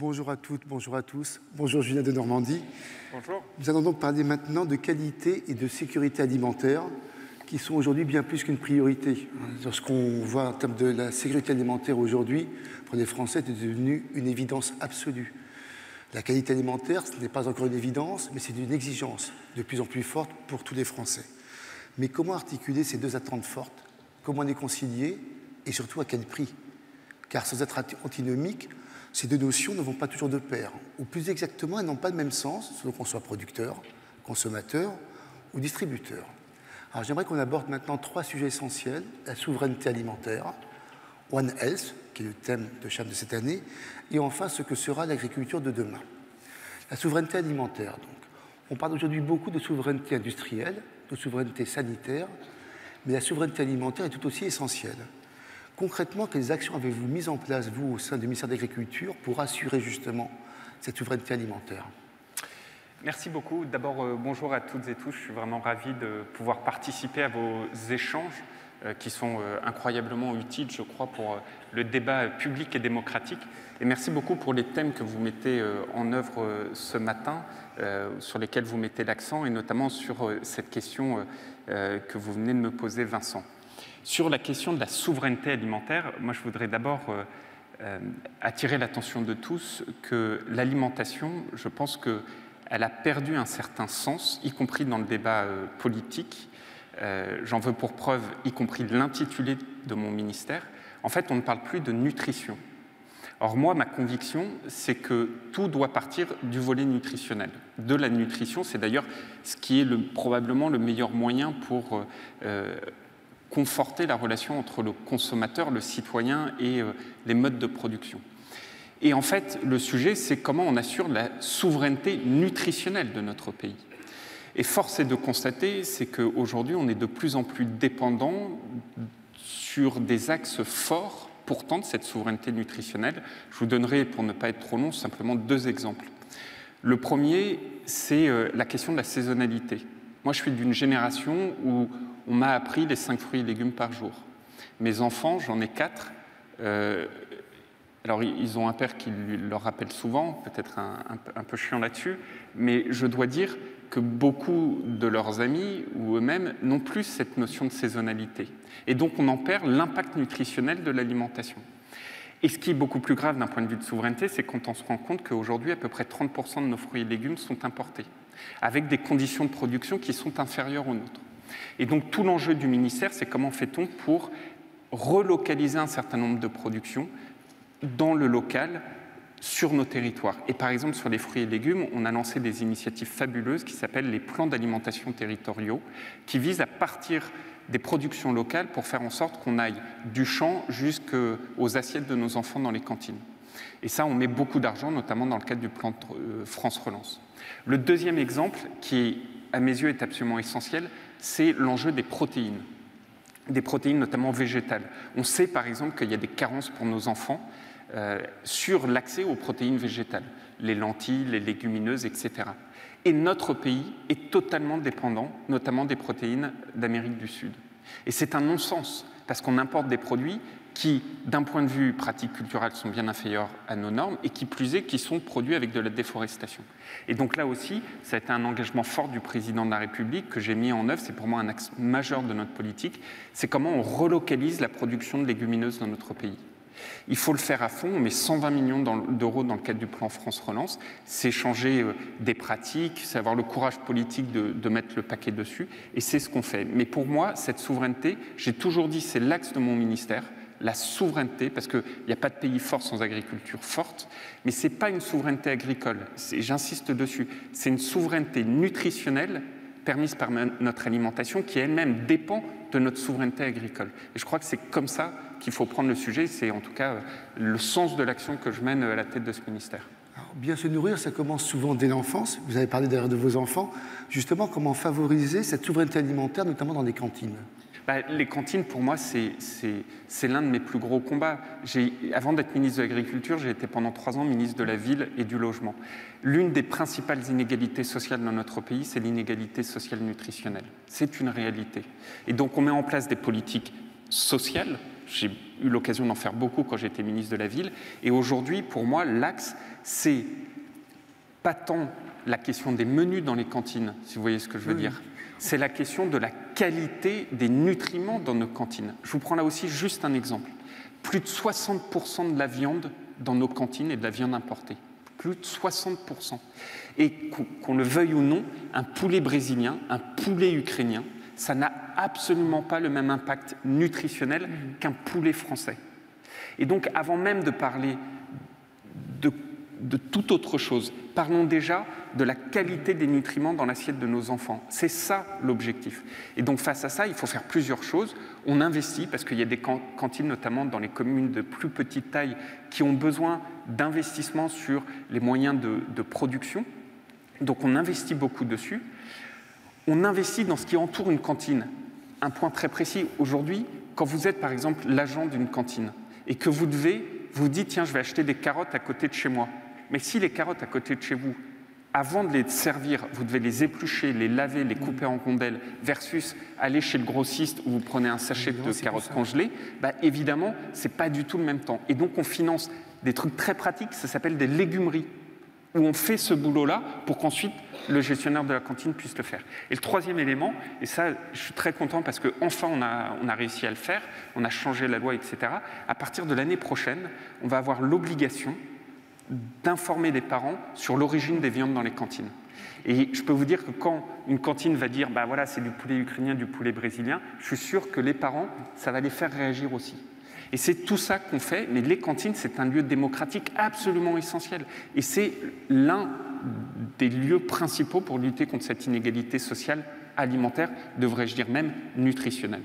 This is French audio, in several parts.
Bonjour à toutes, bonjour à tous. Bonjour Julien de Normandie. Bonjour. Nous allons donc parler maintenant de qualité et de sécurité alimentaire qui sont aujourd'hui bien plus qu'une priorité. Lorsqu'on voit en termes de la sécurité alimentaire aujourd'hui, pour les Français, c'est devenu une évidence absolue. La qualité alimentaire, ce n'est pas encore une évidence, mais c'est une exigence de plus en plus forte pour tous les Français. Mais comment articuler ces deux attentes fortes? Comment les concilier? Et surtout, à quel prix? Car sans être antinomiques, ces deux notions ne vont pas toujours de pair, ou plus exactement, elles n'ont pas le même sens selon qu'on soit producteur, consommateur ou distributeur. Alors j'aimerais qu'on aborde maintenant trois sujets essentiels: la souveraineté alimentaire, One Health, qui est le thème de CHAM de cette année, et enfin ce que sera l'agriculture de demain. La souveraineté alimentaire, donc. On parle aujourd'hui beaucoup de souveraineté industrielle, de souveraineté sanitaire, mais la souveraineté alimentaire est tout aussi essentielle. Concrètement, quelles actions avez-vous mises en place, vous, au sein du ministère de l'Agriculture, pour assurer justement cette souveraineté alimentaire? Merci beaucoup. D'abord, bonjour à toutes et tous. Je suis vraiment ravi de pouvoir participer à vos échanges qui sont incroyablement utiles, je crois, pour le débat public et démocratique. Et merci beaucoup pour les thèmes que vous mettez en œuvre ce matin, sur lesquels vous mettez l'accent, et notamment sur cette question que vous venez de me poser, Vincent. Sur la question de la souveraineté alimentaire, moi je voudrais d'abord attirer l'attention de tous que l'alimentation, je pense qu'elle a perdu un certain sens, y compris dans le débat politique. J'en veux pour preuve, y compris l'intitulé de mon ministère. En fait, on ne parle plus de nutrition. Or, moi, ma conviction, c'est que tout doit partir du volet nutritionnel. De la nutrition, c'est d'ailleurs ce qui est probablement le meilleur moyen pour conforter la relation entre le consommateur, le citoyen et les modes de production. Et en fait, le sujet, c'est comment on assure la souveraineté nutritionnelle de notre pays. Et force est de constater, c'est qu'aujourd'hui, on est de plus en plus dépendant sur des axes forts, pourtant, de cette souveraineté nutritionnelle. Je vous donnerai, pour ne pas être trop long, simplement deux exemples. Le premier, c'est la question de la saisonnalité. Moi, je suis d'une génération où on m'a appris les 5 fruits et légumes par jour. Mes enfants, j'en ai 4. Alors, ils ont un père qui leur rappelle souvent, peut-être un peu chiant là-dessus, mais je dois dire que beaucoup de leurs amis ou eux-mêmes n'ont plus cette notion de saisonnalité. Et donc, on en perd l'impact nutritionnel de l'alimentation. Et ce qui est beaucoup plus grave d'un point de vue de souveraineté, c'est quand on se rend compte qu'aujourd'hui, à peu près 30% de nos fruits et légumes sont importés, avec des conditions de production qui sont inférieures aux nôtres. Et donc, tout l'enjeu du ministère, c'est comment fait-on pour relocaliser un certain nombre de productions dans le local, sur nos territoires. Et par exemple, sur les fruits et légumes, on a lancé des initiatives fabuleuses qui s'appellent les plans d'alimentation territoriaux, qui visent à partir des productions locales pour faire en sorte qu'on aille du champ jusqu'aux assiettes de nos enfants dans les cantines. Et ça, on met beaucoup d'argent, notamment dans le cadre du plan France Relance. Le deuxième exemple, qui, à mes yeux, est absolument essentiel, c'est l'enjeu des protéines notamment végétales. On sait, par exemple, qu'il y a des carences pour nos enfants sur l'accès aux protéines végétales, les lentilles, les légumineuses, etc. Et notre pays est totalement dépendant, notamment des protéines d'Amérique du Sud. Et c'est un non-sens, parce qu'on importe des produits qui, d'un point de vue pratique culturelle, sont bien inférieurs à nos normes, et qui plus est, qui sont produits avec de la déforestation. Et donc là aussi, ça a été un engagement fort du président de la République que j'ai mis en œuvre, c'est pour moi un axe majeur de notre politique, c'est comment on relocalise la production de légumineuses dans notre pays. Il faut le faire à fond, on met 120 millions d'euros dans le cadre du plan France Relance, c'est changer des pratiques, c'est avoir le courage politique de mettre le paquet dessus, et c'est ce qu'on fait. Mais pour moi, cette souveraineté, j'ai toujours dit, c'est l'axe de mon ministère, la souveraineté, parce qu'il n'y a pas de pays fort sans agriculture forte, mais ce n'est pas une souveraineté agricole, j'insiste dessus, c'est une souveraineté nutritionnelle permise par notre alimentation qui elle-même dépend de notre souveraineté agricole. Et je crois que c'est comme ça qu'il faut prendre le sujet, c'est en tout cas le sens de l'action que je mène à la tête de ce ministère. Alors, bien se nourrir, ça commence souvent dès l'enfance. Vous avez parlé d'ailleurs de vos enfants. Justement, comment favoriser cette souveraineté alimentaire, notamment dans les cantines? Les cantines, pour moi, c'est l'un de mes plus gros combats. Avant d'être ministre de l'Agriculture, j'ai été pendant 3 ans ministre de la Ville et du Logement. L'une des principales inégalités sociales dans notre pays, c'est l'inégalité sociale nutritionnelle. C'est une réalité. Et donc, on met en place des politiques sociales. J'ai eu l'occasion d'en faire beaucoup quand j'étais ministre de la Ville. Et aujourd'hui, pour moi, l'axe, c'est pas tant la question des menus dans les cantines, si vous voyez ce que je veux dire. C'est la question de la qualité des nutriments dans nos cantines. Je vous prends là aussi juste un exemple. Plus de 60% de la viande dans nos cantines est de la viande importée. Plus de 60%. Et qu'on le veuille ou non, un poulet brésilien, un poulet ukrainien, ça n'a absolument pas le même impact nutritionnel qu'un poulet français. Et donc, avant même de parler de toute autre chose, parlons déjà de la qualité des nutriments dans l'assiette de nos enfants. C'est ça l'objectif. Et donc, face à ça, il faut faire plusieurs choses. On investit, parce qu'il y a des cantines, notamment dans les communes de plus petite taille, qui ont besoin d'investissement sur les moyens de production. Donc, on investit beaucoup dessus. On investit dans ce qui entoure une cantine. Un point très précis, aujourd'hui, quand vous êtes, par exemple, l'agent d'une cantine et que vous dites, tiens, je vais acheter des carottes à côté de chez moi. Mais si les carottes à côté de chez vous, avant de les servir, vous devez les éplucher, les laver, les couper en rondelles, versus aller chez le grossiste où vous prenez un sachet de carottes congelées, bah, évidemment, ce n'est pas du tout le même temps. Et donc, on finance des trucs très pratiques, ça s'appelle des légumeries, où on fait ce boulot-là pour qu'ensuite le gestionnaire de la cantine puisse le faire. Et le troisième élément, et ça, je suis très content parce qu'enfin on a réussi à le faire, on a changé la loi, etc. À partir de l'année prochaine, on va avoir l'obligation d'informer les parents sur l'origine des viandes dans les cantines. Et je peux vous dire que quand une cantine va dire bah voilà, c'est du poulet ukrainien, du poulet brésilien, je suis sûr que les parents, ça va les faire réagir aussi. Et c'est tout ça qu'on fait, mais les cantines, c'est un lieu démocratique absolument essentiel. Et c'est l'un des lieux principaux pour lutter contre cette inégalité sociale, alimentaire, devrais-je dire même nutritionnelle.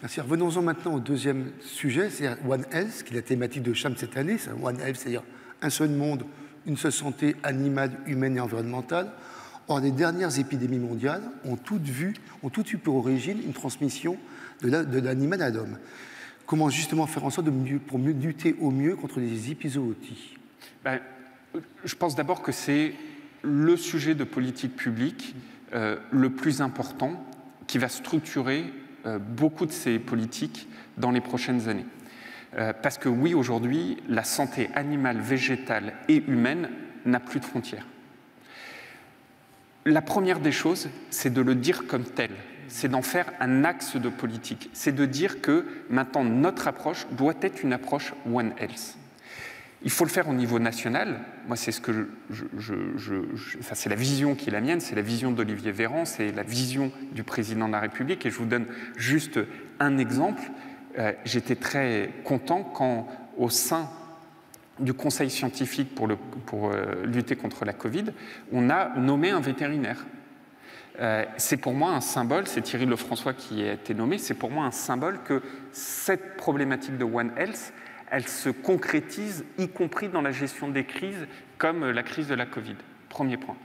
Merci. Revenons-en maintenant au deuxième sujet, c'est One Health, qui est la thématique de Cham cette année. C'est One Health, c'est-à-dire un seul monde, une seule santé animale, humaine et environnementale. Or, les dernières épidémies mondiales ont toutes eu pour origine une transmission de l'animal à l'homme. Comment justement faire en sorte pour mieux lutter au mieux contre les épizooties? Je pense d'abord que c'est le sujet de politique publique le plus important qui va structurer beaucoup de ces politiques dans les prochaines années. Parce que oui, aujourd'hui, la santé animale, végétale et humaine n'a plus de frontières. La première des choses, c'est de le dire comme tel. C'est d'en faire un axe de politique. C'est de dire que maintenant, notre approche doit être une approche One Health. Il faut le faire au niveau national. Moi, c'est ce que c'est la vision qui est la mienne, c'est la vision d'Olivier Véran, c'est la vision du président de la République. Et je vous donne juste un exemple. J'étais très content quand, au sein du Conseil scientifique pour lutter contre la Covid, on a nommé un vétérinaire. C'est pour moi un symbole, c'est Thierry Lefrançois qui a été nommé, c'est pour moi un symbole que cette problématique de One Health, elle se concrétise, y compris dans la gestion des crises, comme la crise de la Covid. Premier point.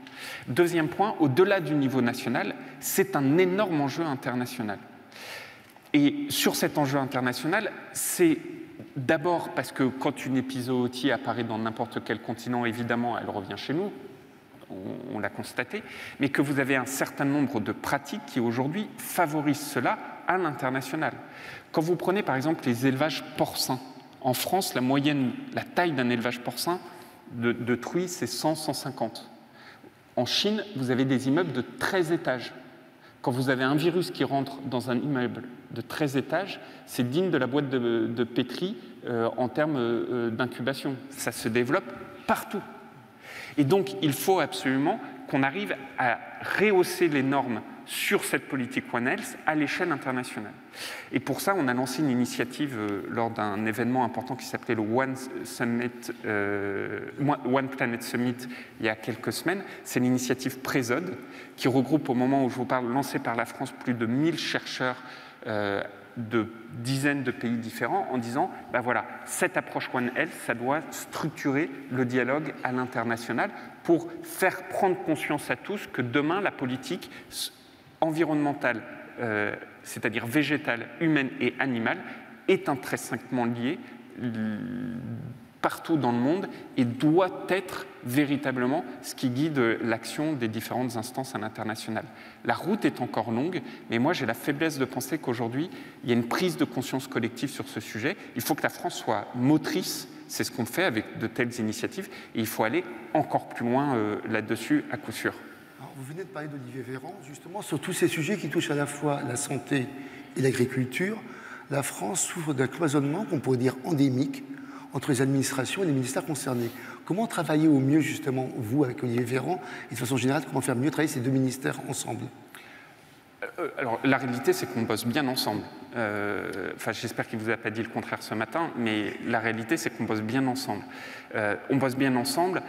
Deuxième point, au-delà du niveau national, c'est un énorme enjeu international. Et sur cet enjeu international, c'est d'abord parce que quand une épizootie apparaît dans n'importe quel continent, évidemment, elle revient chez nous, on l'a constaté, mais que vous avez un certain nombre de pratiques qui aujourd'hui favorisent cela à l'international. Quand vous prenez par exemple les élevages porcins, en France, la taille d'un élevage porcin de truies, c'est 100-150. En Chine, vous avez des immeubles de 13 étages. Quand vous avez un virus qui rentre dans un immeuble de 13 étages, c'est digne de la boîte de pétri en termes d'incubation. Ça se développe partout. Et donc, il faut absolument qu'on arrive à rehausser les normes sur cette politique One Health à l'échelle internationale. Et pour ça, on a lancé une initiative lors d'un événement important qui s'appelait le One Planet Summit il y a quelques semaines. C'est l'initiative Présode qui regroupe, au moment où je vous parle, lancée par la France, plus de 1000 chercheurs de dizaines de pays différents en disant, ben voilà, cette approche One Health, ça doit structurer le dialogue à l'international pour faire prendre conscience à tous que demain, la politique environnementale, c'est-à-dire végétale, humaine et animale, est intrinsèquement liée partout dans le monde et doit être véritablement ce qui guide l'action des différentes instances à l'international. La route est encore longue, mais moi j'ai la faiblesse de penser qu'aujourd'hui, il y a une prise de conscience collective sur ce sujet. Il faut que la France soit motrice c'est ce qu'on fait avec de telles initiatives, et il faut aller encore plus loin là-dessus, à coup sûr. Alors, vous venez de parler d'Olivier Véran, justement, sur tous ces sujets qui touchent à la fois la santé et l'agriculture. La France souffre d'un cloisonnement qu'on pourrait dire endémique entre les administrations et les ministères concernés. Comment travailler au mieux, justement, vous, avec Olivier Véran, et de façon générale, comment faire mieux travailler ces deux ministères ensemble? Alors, la réalité, c'est qu'on bosse bien ensemble. Enfin, j'espère qu'il ne vous a pas dit le contraire ce matin, mais la réalité, c'est qu'on bosse bien ensemble. On bosse bien ensemble.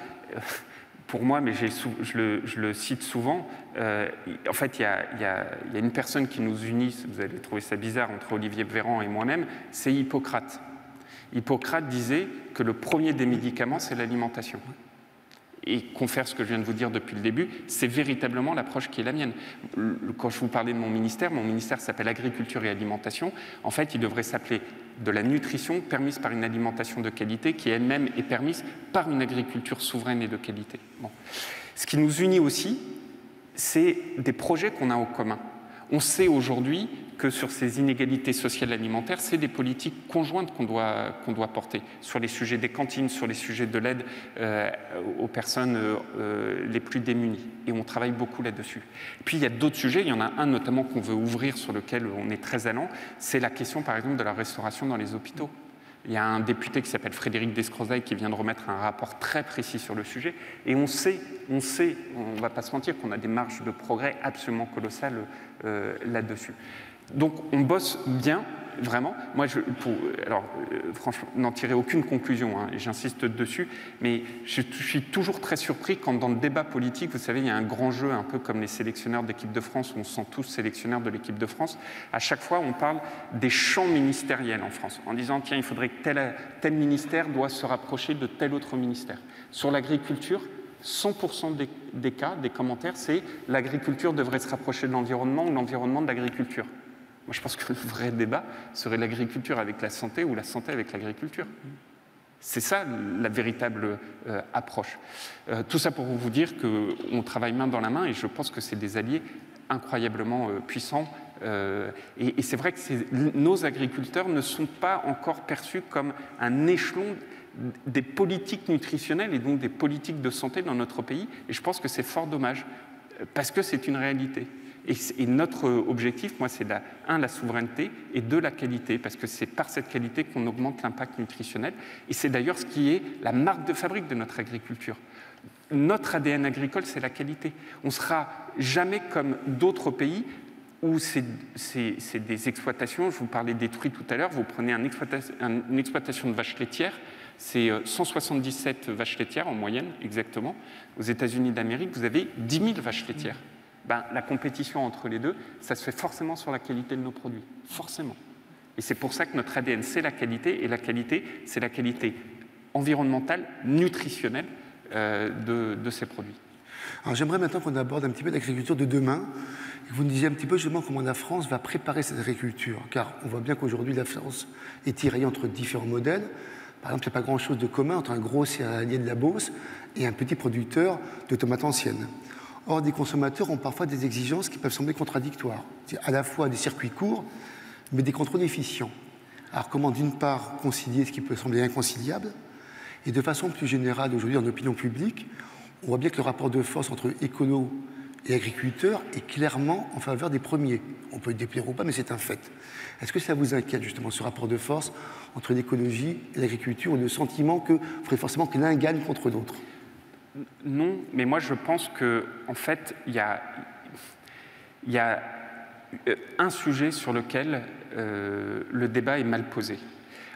Pour moi, mais je le cite souvent, en fait, il y a une personne qui nous unit, vous allez trouver ça bizarre, entre Olivier Véran et moi-même, c'est Hippocrate. Hippocrate disait que le premier des médicaments, c'est l'alimentation. Et confère ce que je viens de vous dire depuis le début, c'est véritablement l'approche qui est la mienne. Quand je vous parlais de mon ministère s'appelle Agriculture et Alimentation. En fait, il devrait s'appeler de la nutrition permise par une alimentation de qualité qui elle-même est permise par une agriculture souveraine et de qualité. Bon. Ce qui nous unit aussi, c'est des projets qu'on a en commun. On sait aujourd'hui que sur ces inégalités sociales alimentaires, c'est des politiques conjointes qu'on doit porter sur les sujets des cantines, sur les sujets de l'aide aux personnes les plus démunies. Et on travaille beaucoup là-dessus. Puis il y a d'autres sujets, il y en a un notamment qu'on veut ouvrir sur lequel on est très allant, c'est la question par exemple de la restauration dans les hôpitaux. Il y a un député qui s'appelle Frédéric Descrozaille qui vient de remettre un rapport très précis sur le sujet. Et on sait, on ne va pas se mentir, qu'on a des marges de progrès absolument colossales là-dessus. Donc on bosse bien, vraiment. Moi, franchement, n'en tirer aucune conclusion, hein, et j'insiste dessus, mais je suis toujours très surpris quand dans le débat politique, vous savez, il y a un grand jeu, un peu comme les sélectionneurs d'équipe de France, où on se sent tous sélectionneurs de l'équipe de France. À chaque fois, on parle des champs ministériels en France, en disant, tiens, il faudrait que tel ministère doit se rapprocher de tel autre ministère. Sur l'agriculture, 100% des cas, des commentaires, c'est l'agriculture devrait se rapprocher de l'environnement ou l'environnement de l'agriculture. Moi, je pense que le vrai débat serait l'agriculture avec la santé ou la santé avec l'agriculture. C'est ça la véritable approche. Tout ça pour vous dire qu'on travaille main dans la main et je pense que c'est des alliés incroyablement puissants. Et c'est vrai que nos agriculteurs ne sont pas encore perçus comme un échelon des politiques nutritionnelles et donc des politiques de santé dans notre pays. Et je pense que c'est fort dommage, parce que c'est une réalité. Et notre objectif, moi, c'est la souveraineté, et deux, la qualité, parce que c'est par cette qualité qu'on augmente l'impact nutritionnel. Et c'est d'ailleurs ce qui est la marque de fabrique de notre agriculture. Notre ADN agricole, c'est la qualité. On ne sera jamais comme d'autres pays où c'est des exploitations. Je vous parlais des truies tout à l'heure. Vous prenez une exploitation de vaches laitières, c'est 177 vaches laitières en moyenne, exactement. Aux États-Unis d'Amérique, vous avez 10 000 vaches laitières. La compétition entre les deux, ça se fait forcément sur la qualité de nos produits. Forcément. Et c'est pour ça que notre ADN, c'est la qualité, et la qualité, c'est la qualité environnementale, nutritionnelle de ces produits. Alors j'aimerais maintenant qu'on aborde un petit peu l'agriculture de demain. Vous nous disiez un petit peu justement comment la France va préparer cette agriculture, car on voit bien qu'aujourd'hui la France est tiraillée entre différents modèles. Par exemple, il n'y a pas grand-chose de commun entre un gros céréalier de la Beauce et un petit producteur de tomates anciennes. Or, des consommateurs ont parfois des exigences qui peuvent sembler contradictoires. C'est à la fois des circuits courts, mais des contrôles efficients. Alors, comment d'une part concilier ce qui peut sembler inconciliable, et de façon plus générale, aujourd'hui, en opinion publique, on voit bien que le rapport de force entre écolos et agriculteurs est clairement en faveur des premiers. On peut le déplaire ou pas, mais c'est un fait. Est-ce que ça vous inquiète, justement, ce rapport de force entre l'écologie et l'agriculture, ou le sentiment qu'il faudrait forcément que l'un gagne contre l'autre ? Non, mais moi je pense qu'en fait, il y a un sujet sur lequel le débat est mal posé.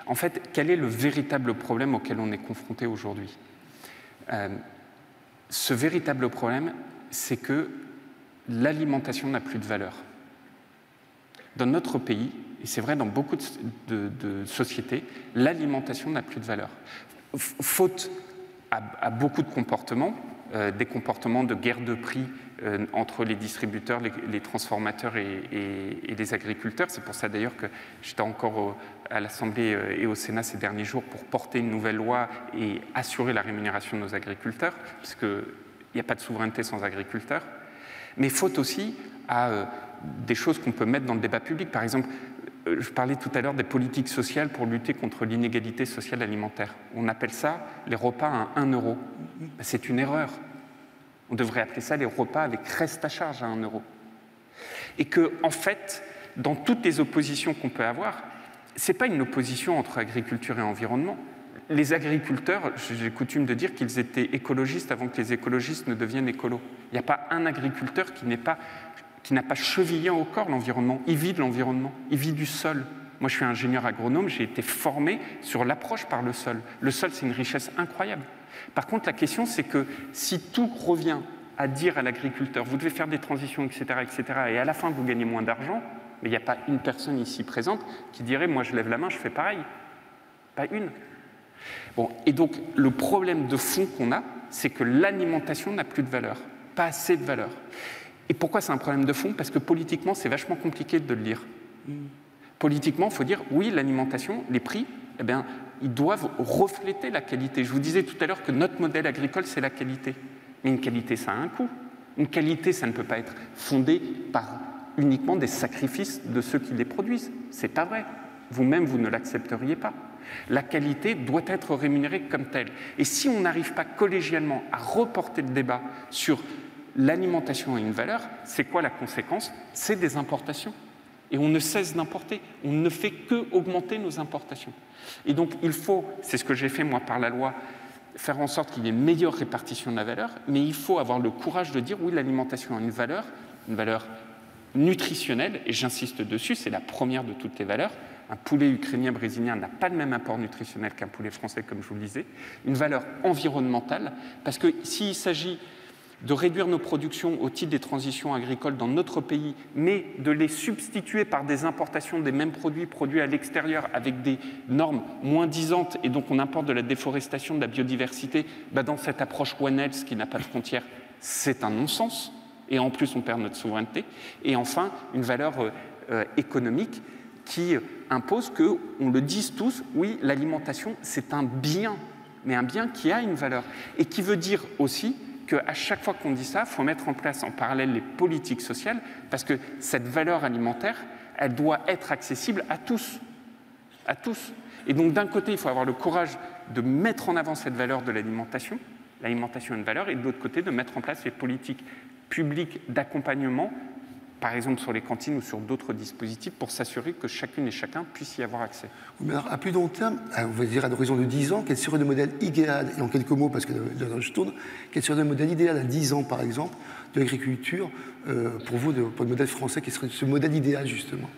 En fait, quel est le véritable problème auquel on est confronté aujourd'hui ? Ce véritable problème, c'est que l'alimentation n'a plus de valeur. Dans notre pays, et c'est vrai dans beaucoup de sociétés, l'alimentation n'a plus de valeur. Faute à beaucoup de comportements, des comportements de guerre de prix entre les distributeurs, les transformateurs et les agriculteurs. C'est pour ça d'ailleurs que j'étais encore à l'Assemblée et au Sénat ces derniers jours pour porter une nouvelle loi et assurer la rémunération de nos agriculteurs, parce qu'il n'y a pas de souveraineté sans agriculteurs. Mais faute aussi à des choses qu'on peut mettre dans le débat public. Par exemple, je parlais tout à l'heure des politiques sociales pour lutter contre l'inégalité sociale alimentaire. On appelle ça les repas à 1 euro. C'est une erreur. On devrait appeler ça les repas avec reste à charge à 1 euro. Et que, en fait, dans toutes les oppositions qu'on peut avoir, ce n'est pas une opposition entre agriculture et environnement. Les agriculteurs, j'ai coutume de dire qu'ils étaient écologistes avant que les écologistes ne deviennent écolos. Il n'y a pas un agriculteur qui n'a pas chevillé au corps l'environnement. Il vit de l'environnement, il vit du sol. Moi, je suis ingénieur agronome, j'ai été formé sur l'approche par le sol. Le sol, c'est une richesse incroyable. Par contre, la question, c'est que si tout revient à dire à l'agriculteur, vous devez faire des transitions, etc., et à la fin, vous gagnez moins d'argent, mais il n'y a pas une personne ici présente qui dirait, moi, je lève la main, je fais pareil. Pas une. Bon, et donc, le problème de fond qu'on a, c'est que l'alimentation n'a plus de valeur, pas assez de valeur. Et pourquoi c'est un problème de fond? Parce que politiquement, c'est vachement compliqué de le lire. Politiquement, il faut dire, oui, l'alimentation, les prix, eh bien, ils doivent refléter la qualité. Je vous disais tout à l'heure que notre modèle agricole, c'est la qualité. Mais une qualité, ça a un coût. Une qualité, ça ne peut pas être fondé par uniquement des sacrifices de ceux qui les produisent. C'est pas vrai. Vous-même, vous ne l'accepteriez pas. La qualité doit être rémunérée comme telle. Et si on n'arrive pas collégialement à reporter le débat sur l'alimentation a une valeur, c'est quoi la conséquence? C'est des importations. Et on ne cesse d'importer. On ne fait qu'augmenter nos importations. Et donc, il faut, c'est ce que j'ai fait moi par la loi, faire en sorte qu'il y ait une meilleure répartition de la valeur, mais il faut avoir le courage de dire, oui, l'alimentation a une valeur nutritionnelle, et j'insiste dessus, c'est la première de toutes les valeurs. Un poulet ukrainien brésilien n'a pas le même apport nutritionnel qu'un poulet français, comme je vous le disais. Une valeur environnementale, parce que s'il s'agit de réduire nos productions au titre des transitions agricoles dans notre pays, mais de les substituer par des importations des mêmes produits à l'extérieur avec des normes moins disantes, et donc on importe de la déforestation, de la biodiversité, dans cette approche One Health qui n'a pas de frontières, c'est un non-sens, et en plus on perd notre souveraineté. Et enfin, une valeur économique qui impose que, on le dise tous, oui, l'alimentation, c'est un bien, mais un bien qui a une valeur, et qui veut dire aussi qu'à chaque fois qu'on dit ça, il faut mettre en place en parallèle les politiques sociales, parce que cette valeur alimentaire, elle doit être accessible à tous. À tous. Et donc, d'un côté, il faut avoir le courage de mettre en avant cette valeur de l'alimentation. L'alimentation a une valeur, et de l'autre côté, de mettre en place les politiques publiques d'accompagnement, par exemple sur les cantines ou sur d'autres dispositifs, pour s'assurer que chacune et chacun puisse y avoir accès. Mais alors, à plus long terme, on va dire à l'horizon de 10 ans, quel serait le modèle idéal, et en quelques mots, parce que je tourne, quel serait le modèle idéal à 10 ans, par exemple, de l'agriculture, pour vous, pour le modèle français, quel serait ce modèle idéal, justement?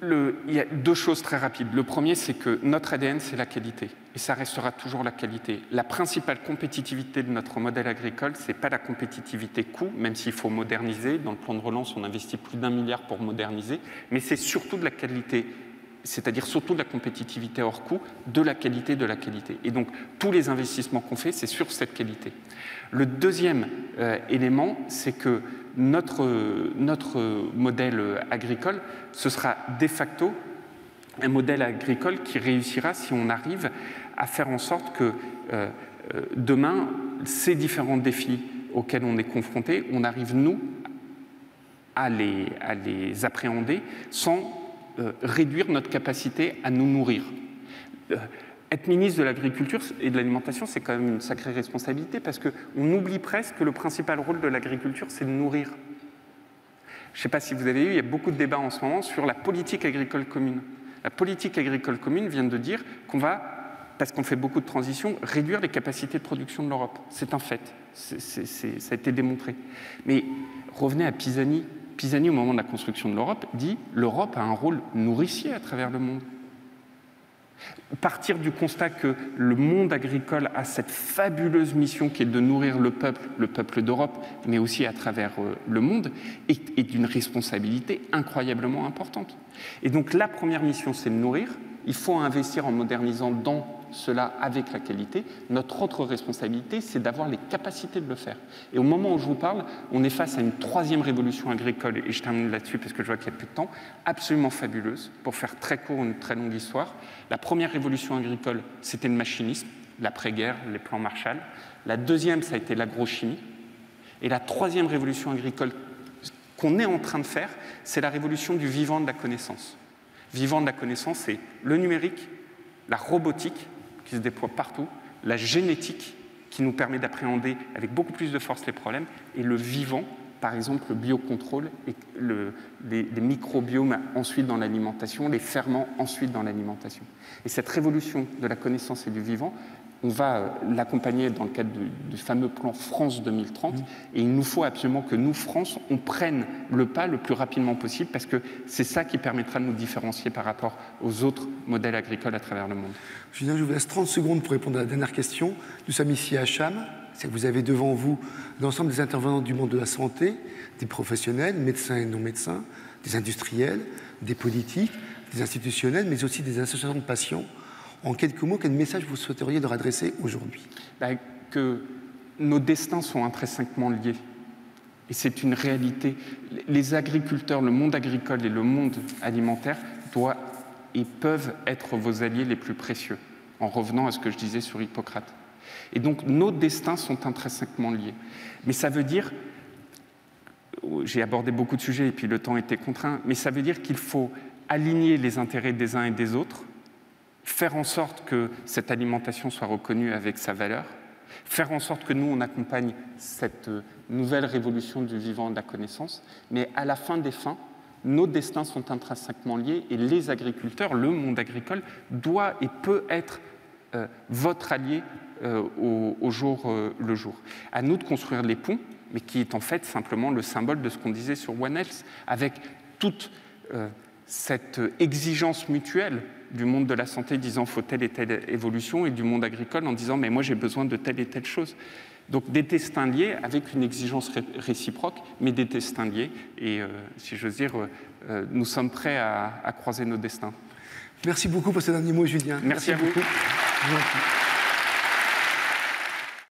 Il y a deux choses très rapides. Le premier, c'est que notre ADN, c'est la qualité. Et ça restera toujours la qualité. La principale compétitivité de notre modèle agricole, ce n'est pas la compétitivité coût, même s'il faut moderniser. Dans le plan de relance, on investit plus d'1 milliard pour moderniser. Mais c'est surtout de la qualité, c'est-à-dire surtout de la compétitivité hors coût, de la qualité, de la qualité. Et donc, tous les investissements qu'on fait, c'est sur cette qualité. Le deuxième élément, c'est que notre modèle agricole, ce sera de facto un modèle agricole qui réussira si on arrive à faire en sorte que demain, ces différents défis auxquels on est confronté, on arrive, nous, à les appréhender sans réduire notre capacité à nous nourrir. Être ministre de l'Agriculture et de l'Alimentation, c'est quand même une sacrée responsabilité, parce qu'on oublie presque que le principal rôle de l'agriculture, c'est de nourrir. Je ne sais pas si vous avez vu, il y a beaucoup de débats en ce moment sur la politique agricole commune. La politique agricole commune vient de dire qu'on va, parce qu'on fait beaucoup de transitions, réduire les capacités de production de l'Europe. C'est un fait, ça a été démontré. Mais revenez à Pisani. Pisani, au moment de la construction de l'Europe, dit « l'Europe a un rôle nourricier à travers le monde ». Partir du constat que le monde agricole a cette fabuleuse mission qui est de nourrir le peuple d'Europe, mais aussi à travers le monde, est d'une responsabilité incroyablement importante. Et donc la première mission, c'est de nourrir. Il faut investir en modernisant dans cela avec la qualité. Notre autre responsabilité, c'est d'avoir les capacités de le faire. Et au moment où je vous parle, on est face à une troisième révolution agricole, et je termine là-dessus parce que je vois qu'il n'y a plus de temps, absolument fabuleuse, pour faire très court une très longue histoire. La première révolution agricole, c'était le machinisme, l'après-guerre, les plans Marshall. La deuxième, ça a été l'agrochimie. Et la troisième révolution agricole qu'on est en train de faire, c'est la révolution du vivant, de la connaissance. Vivant de la connaissance, c'est le numérique, la robotique qui se déploie partout, la génétique qui nous permet d'appréhender avec beaucoup plus de force les problèmes, et le vivant, par exemple le biocontrôle, et les microbiomes ensuite dans l'alimentation, les ferments ensuite dans l'alimentation. Et cette révolution de la connaissance et du vivant, on va l'accompagner dans le cadre du fameux plan France 2030, et il nous faut absolument que nous, France, on prenne le pas le plus rapidement possible, parce que c'est ça qui permettra de nous différencier par rapport aux autres modèles agricoles à travers le monde. Julien, je vous laisse 30 secondes pour répondre à la dernière question. Nous sommes ici à Cham. Vous avez devant vous l'ensemble des intervenants du monde de la santé, des professionnels, médecins et non-médecins, des industriels, des politiques, des institutionnels, mais aussi des associations de patients. En quelques mots, quel message vous souhaiteriez leur adresser aujourd'hui ? Que nos destins sont intrinsèquement liés. Et c'est une réalité. Les agriculteurs, le monde agricole et le monde alimentaire doivent et peuvent être vos alliés les plus précieux, en revenant à ce que je disais sur Hippocrate. Et donc, nos destins sont intrinsèquement liés. Mais ça veut dire, j'ai abordé beaucoup de sujets et puis le temps était contraint, mais ça veut dire qu'il faut aligner les intérêts des uns et des autres, faire en sorte que cette alimentation soit reconnue avec sa valeur, faire en sorte que nous, on accompagne cette nouvelle révolution du vivant et de la connaissance, mais à la fin des fins, nos destins sont intrinsèquement liés et les agriculteurs, le monde agricole, doit et peut être votre allié au jour le jour. À nous de construire les ponts, mais qui est en fait simplement le symbole de ce qu'on disait sur One Health, avec toute cette exigence mutuelle du monde de la santé disant faut telle et telle évolution, et du monde agricole en disant mais moi j'ai besoin de telle et telle chose. Donc des destins liés avec une exigence réciproque, mais des destins liés, et si j'ose dire, nous sommes prêts à croiser nos destins. Merci beaucoup pour ces derniers mots, Julien. Merci à vous. Beaucoup.